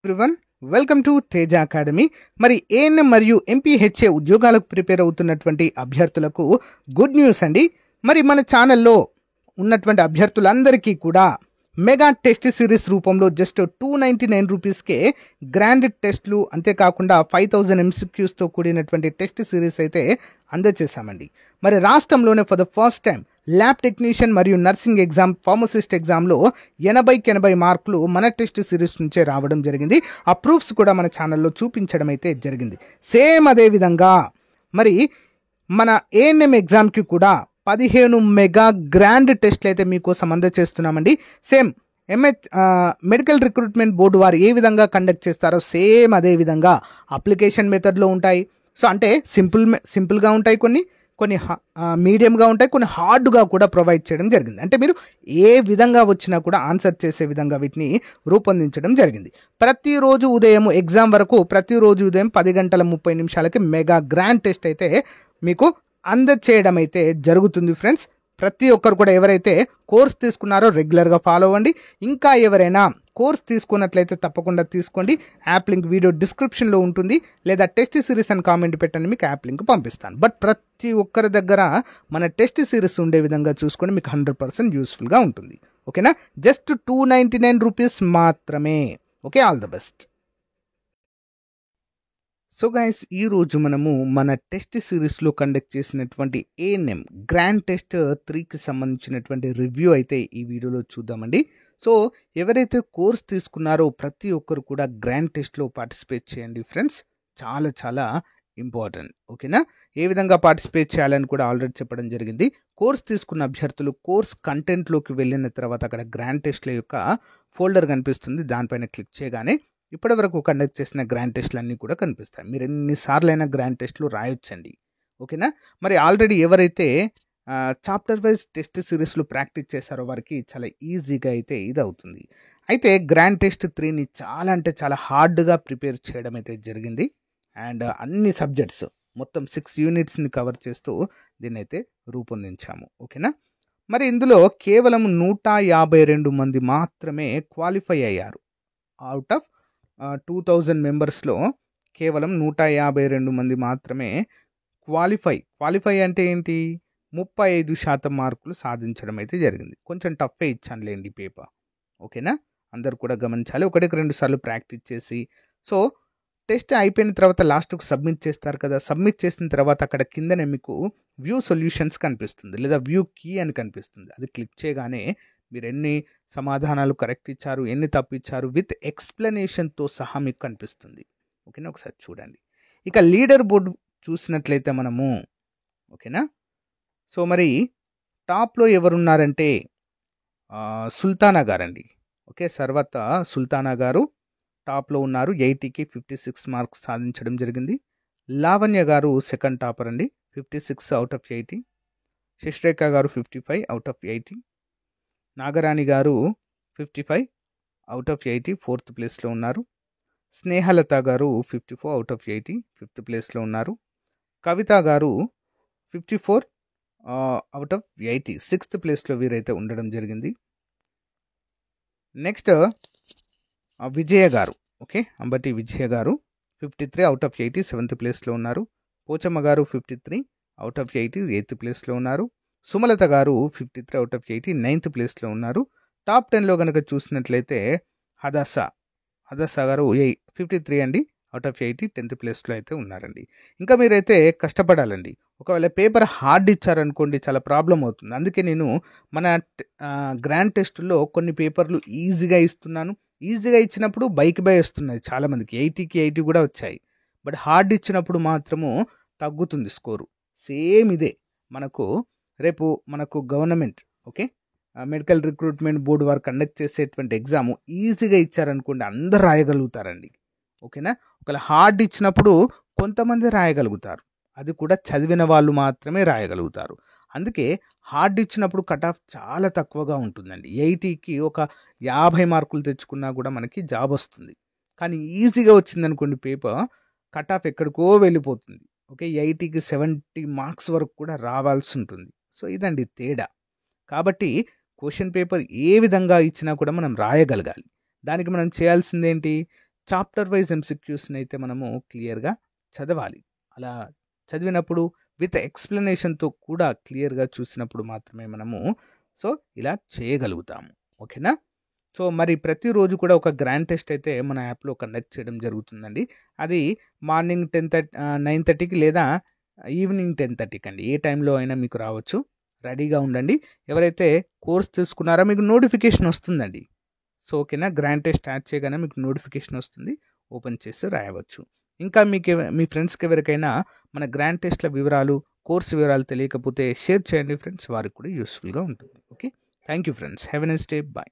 Everyone welcome to Teja academy. మరి ANM మరియు MPHA ఉద్యోగాలకు ప్రిపేర్ అవుతున్నటువంటి అభ్యర్థులకు గుడ్ న్యూస్ అండి. మరి మన ఛానల్లో ఉన్నటువంటి అభ్యర్థులందరికీ కూడా మెగా టెస్ట్ సిరీస్ రూపంలో జస్ట్ 299 రూపీస్కే గ్రాండ్ టెస్ట్లు, అంతేకాకుండా 5000 MCQస్తో కూడినటువంటి టెస్ట్ సిరీస్ అయితే అందజేశామండి. మరి రాష్ట్రంలోనే for the first time lab technician మరియు నర్సింగ్ ఎగ్జామ్, ఫార్మసిస్ట్ ఎగ్జామ్లో 80 మార్కులు మన టెస్ట్ సిరీస్ నుంచే రావడం జరిగింది. ఆ ప్రూఫ్స్ కూడా మన ఛానల్లో చూపించడం అయితే జరిగింది. సేమ్ అదే విధంగా మరి మన ఏఎన్ఎం ఎగ్జామ్కి కూడా 15 మెగా గ్రాండ్ టెస్ట్లు అయితే మీకోసం అందజేస్తున్నామండి. సేమ్ మెడికల్ రిక్రూట్మెంట్ బోర్డు వారు ఏ విధంగా కండక్ట్ చేస్తారో సేమ్ అదే విధంగా అప్లికేషన్ మెథడ్లో ఉంటాయి. సో అంటే సింపుల్గా ఉంటాయి, కొన్ని మీడియంగా ఉంటాయి, కొన్ని హార్డ్గా కూడా ప్రొవైడ్ చేయడం జరిగింది. అంటే మీరు ఏ విధంగా వచ్చినా కూడా ఆన్సర్ చేసే విధంగా వీటిని రూపొందించడం జరిగింది. ప్రతిరోజు ఉదయం ఎగ్జామ్ వరకు ప్రతిరోజు ఉదయం 10:30 మెగా గ్రాండ్ టెస్ట్ అయితే మీకు అందచేయడం అయితే జరుగుతుంది ఫ్రెండ్స్. ప్రతి ఒక్కరు కూడా ఎవరైతే కోర్స్ తీసుకున్నారో రెగ్యులర్గా ఫాలో అవ్వండి. ఇంకా ఎవరైనా కోర్స్ తీసుకున్నట్లయితే తప్పకుండా తీసుకోండి. యాప్ లింక్ వీడియో డిస్క్రిప్షన్లో ఉంటుంది, లేదా టెస్ట్ సిరీస్ అని కామెంట్ పెట్టండి, మీకు యాప్ లింక్ పంపిస్తాను. బట్ ప్రతి ఒక్కరి దగ్గర మన టెస్ట్ సిరీస్ ఉండే విధంగా చూసుకొని మీకు 100% యూస్ఫుల్గా ఉంటుంది. ఓకేనా? జస్ట్ 299 రూపీస్ మాత్రమే. Okay, all the best. So guys, ఈరోజు మనము మన టెస్ట్ సిరీస్లో కండక్ట్ చేసినటువంటి ఏఎన్ఎం గ్రాండ్ టెస్ట్ 3కి సంబంధించినటువంటి రివ్యూ అయితే ఈ వీడియోలో చూద్దామండి. సో ఎవరైతే కోర్స్ తీసుకున్నారో ప్రతి ఒక్కరు కూడా గ్రాండ్ టెస్ట్లో పార్టిసిపేట్ చేయండి ఫ్రెండ్స్. చాలా చాలా ఇంపార్టెంట్. ఓకేనా? ఏ విధంగా పార్టిసిపేట్ చేయాలని కూడా ఆల్రెడీ చెప్పడం జరిగింది. కోర్స్ తీసుకున్న అభ్యర్థులు కోర్స్ కంటెంట్లోకి వెళ్ళిన తర్వాత అక్కడ గ్రాండ్ టెస్ట్ల యొక్క ఫోల్డర్ కనిపిస్తుంది. దానిపైన క్లిక్ చేయగానే ఇప్పటి వరకు కండక్ట్ చేసిన గ్రాండ్ టెస్ట్లు అన్నీ కూడా కనిపిస్తాయి. మీరు ఎన్నిసార్లు అయినా గ్రాండ్ టెస్ట్లు రాయొచ్చండి. ఓకేనా? మరి ఆల్రెడీ ఎవరైతే చాప్టర్ వైజ్ టెస్ట్ సిరీస్లో ప్రాక్టీస్ చేశారో వారికి చాలా ఈజీగా అయితే ఇది అవుతుంది. అయితే గ్రాండ్ టెస్ట్ 3ని చాలా అంటే చాలా హార్డ్గా ప్రిపేర్ చేయడం అయితే జరిగింది. అండ్ అన్ని సబ్జెక్ట్స్ మొత్తం 6 యూనిట్స్ని కవర్ చేస్తూ దీన్ని అయితే రూపొందించాము. ఓకేనా? మరి ఇందులో కేవలం 152 మంది మాత్రమే క్వాలిఫై అయ్యారు. అవుట్ ఆఫ్ 2000 మెంబర్స్లో కేవలం 152 మంది మాత్రమే క్వాలిఫై అంటే ఏంటి? 35% మార్కులు సాధించడం అయితే జరిగింది. కొంచెం టఫే ఇచ్చానులేండి పేపర్. ఓకేనా? అందరు కూడా గమనించాలి. 1-2 సార్లు ప్రాక్టీస్ చేసి, సో టెస్ట్ అయిపోయిన తర్వాత లాస్ట్కు సబ్మిట్ చేస్తారు కదా. సబ్మిట్ చేసిన తర్వాత అక్కడ కిందనే మీకు వ్యూ సొల్యూషన్స్ కనిపిస్తుంది, లేదా వ్యూ కీ అని కనిపిస్తుంది. అది క్లిక్ చేయగానే మీరు ఎన్ని సమాధానాలు కరెక్ట్ ఇచ్చారు, ఎన్ని తప్పిచ్చారు విత్ ఎక్స్ప్లెనేషన్తో సహా మీకు కనిపిస్తుంది. ఓకేనా? ఒకసారి చూడండి. ఇక లీడర్ బోర్డు చూసినట్లయితే మనము, ఓకేనా, సో మరి టాప్లో ఎవరున్నారంటే సుల్తానా గారండి. ఓకే, సర్వత సుల్తానా గారు టాప్లో ఉన్నారు. 80కి 56 మార్క్స్ సాధించడం జరిగింది. లావణ్య గారు సెకండ్ టాపర్ అండి, 56 అవుట్ ఆఫ్ 80. శశిరేఖ గారు 55 అవుట్ ఆఫ్ 80. నాగరాణి గారు 55 అవుట్ ఆఫ్ 80, 4th ప్లేస్లో ఉన్నారు. స్నేహలత గారు 54 అవుట్ ఆఫ్ 80, 5th ప్లేస్లో ఉన్నారు. కవిత గారు 54 అవుట్ ఆఫ్ 80, 6th ప్లేస్లో వీరైతే ఉండడం జరిగింది. నెక్స్ట్ విజయ గారు, ఓకే, అంబటి విజయ గారు 53 అవుట్ ఆఫ్ 80, 7th ప్లేస్లో ఉన్నారు. పోచమ్మ గారు 53 అవుట్ ఆఫ్ 80, 8th ప్లేస్లో ఉన్నారు. సుమలత గారు 53 అవుట్ ఆఫ్ 80, 9th ప్లేస్లో ఉన్నారు. టాప్ 10లో కనుక చూసినట్లయితే హదాసా గారు 53 అండి, అవుట్ ఆఫ్ 80, 10th ప్లేస్లో అయితే ఉన్నారండి. ఇంకా మీరైతే కష్టపడాలండి. ఒకవేళ పేపర్ హార్డ్ ఇచ్చారనుకోండి చాలా ప్రాబ్లం అవుతుంది. అందుకే నేను మన గ్రాండ్ టెస్ట్లో కొన్ని పేపర్లు ఈజీగా ఇస్తున్నాను. ఈజీగా ఇచ్చినప్పుడు బైక్ బై వస్తున్నాయి చాలామందికి, 80కి 80 కూడా వచ్చాయి. బట్ హార్డ్ ఇచ్చినప్పుడు మాత్రము తగ్గుతుంది స్కోరు. సేమ్ ఇదే రేపు మనకు government, okay, medical recruitment board వారు కండక్ట్ చేసేటువంటి ఎగ్జామ్ ఈజీగా ఇచ్చారనుకోండి అందరు రాయగలుగుతారండి. ఓకేనా? ఒకవేళ హార్డ్ ఇచ్చినప్పుడు కొంతమంది రాయగలుగుతారు, అది కూడా చదివిన వాళ్ళు మాత్రమే రాయగలుగుతారు. అందుకే హార్డ్ ఇచ్చినప్పుడు కట్ ఆఫ్ చాలా తక్కువగా ఉంటుందండి. 80కి ఒక 50 మార్కులు తెచ్చుకున్నా కూడా మనకి జాబ్ వస్తుంది. కానీ ఈజీగా వచ్చిందనుకోండి పేపర్, కట్ ఆఫ్ ఎక్కడికో వెళ్ళిపోతుంది. ఓకే, 80కి 70 మార్క్స్ వరకు కూడా రావాల్సి ఉంటుంది. సో ఇదండి తేడా. కాబట్టి క్వశ్చన్ పేపర్ ఏ విధంగా ఇచ్చినా కూడా మనం రాయగలగాలి. దానికి మనం చేయాల్సిందేంటి? చాప్టర్ వైజ్ ఎంసీక్యూస్ని అయితే మనము క్లియర్గా చదవాలి. అలా చదివినప్పుడు విత్ ఎక్స్ప్లెనేషన్తో కూడా క్లియర్గా చూసినప్పుడు మాత్రమే మనము సో ఇలా చేయగలుగుతాము. ఓకేనా? సో మరి ప్రతిరోజు కూడా ఒక గ్రాండ్ టెస్ట్ అయితే మన యాప్లో కండక్ట్ చేయడం జరుగుతుందండి. అది మార్నింగ్ 9:30కి లేదా ఈవినింగ్ 10:30కి అండి. ఏ టైంలో అయినా మీకు రావచ్చు. రెడీగా ఉండండి. ఎవరైతే కోర్స్ తీసుకున్నారో మీకు నోటిఫికేషన్ వస్తుందండి. సో ఓకేనా? గ్రాండ్ టెస్ట్ స్టార్ట్ చేయగానే మీకు నోటిఫికేషన్ వస్తుంది. ఓపెన్ చేసి రాయవచ్చు. ఇంకా మీ ఫ్రెండ్స్కి ఎవరికైనా మన గ్రాండ్ టెస్ట్ల వివరాలు, కోర్స్ వివరాలు తెలియకపోతే షేర్ చేయండి ఫ్రెండ్స్. వారికి కూడా యూస్ఫుల్గా ఉంటుంది. Okay, thank you friends. Have a nice day. Bye.